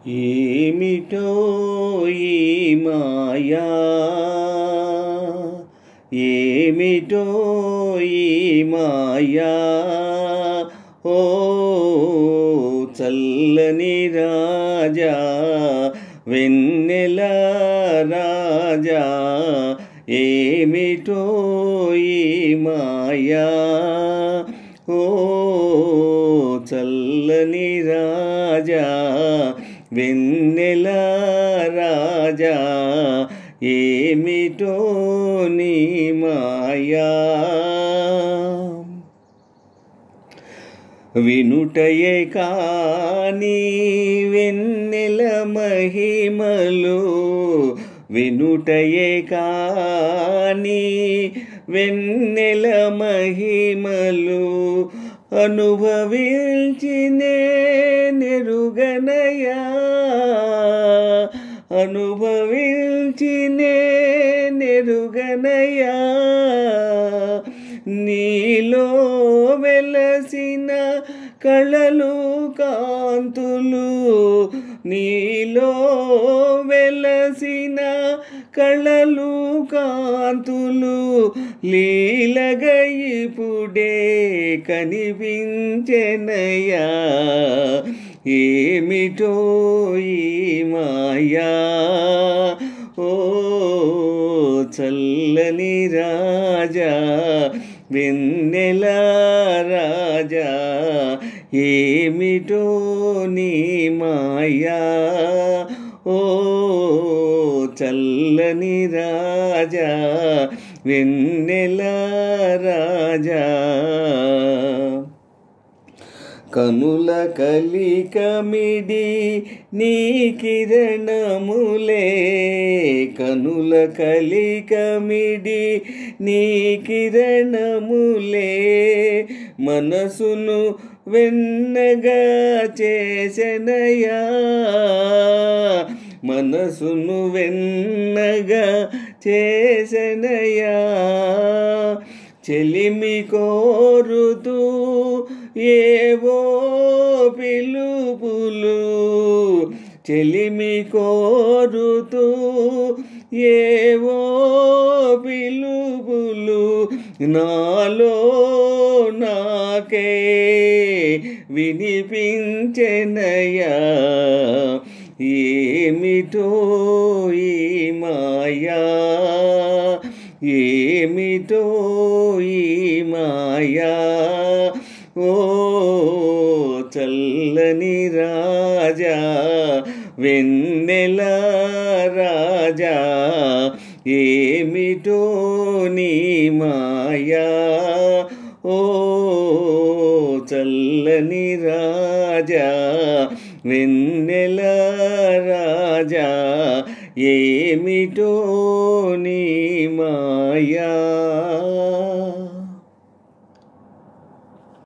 ఏమిటో ఈ మాయా, ఏమిటో ఈ మాయా, ఓ చల్లని రాజా, వెన్నెల రాజా, ఏమిటో ఈ మాయా, ఓ చల్లని రాజా, వెన్నెల రాజా, ఏమిటో నీ మాయా. వినుటయే కాని వెన్నెల మహిమలు, వినుటయే కాని వెన్నెల మహిమలు, అనుభవించినే నెరుగనయా, అనుభవించినే నెరుగనయా, నీలో వెలసిన కళలు కాంతులు, నీలో వెలసిన కళలు కాంతులు, లీలగా ఇప్పుడే కనిపించెనయ్యా, ఏమిటో ఈ మాయా, ఓ చల్లని రాజా, వెన్నెల రాజా, ఏమిటో నీ మాయా, ఓ చల్లని రాజా, వెన్నెల రాజా. కనుల కలికమిడి నీ కిరణములే, కనుల కలికమిడి నీ కిరణములే, మనసును వెన్నగా చేసెనయా, మనసును వెన్నగా చేసెనయా, చెలిమి కోరుతూ ఏవో పిలుపులు, చెలిమి కోరుతూ ఏవో పిలుపులు, నాలో నాకే వినిపించెనయా, ఏమిటో ఈ మాయా, ఏమిటో ఈ మాయా, ఓ చల్లని రాజా, వెన్నెల రాజా, ఏమిటో నీ మాయా, ఓ చల్లని రాజా, వెన్నెల రాజా, ఏమిటో నీ మాయా.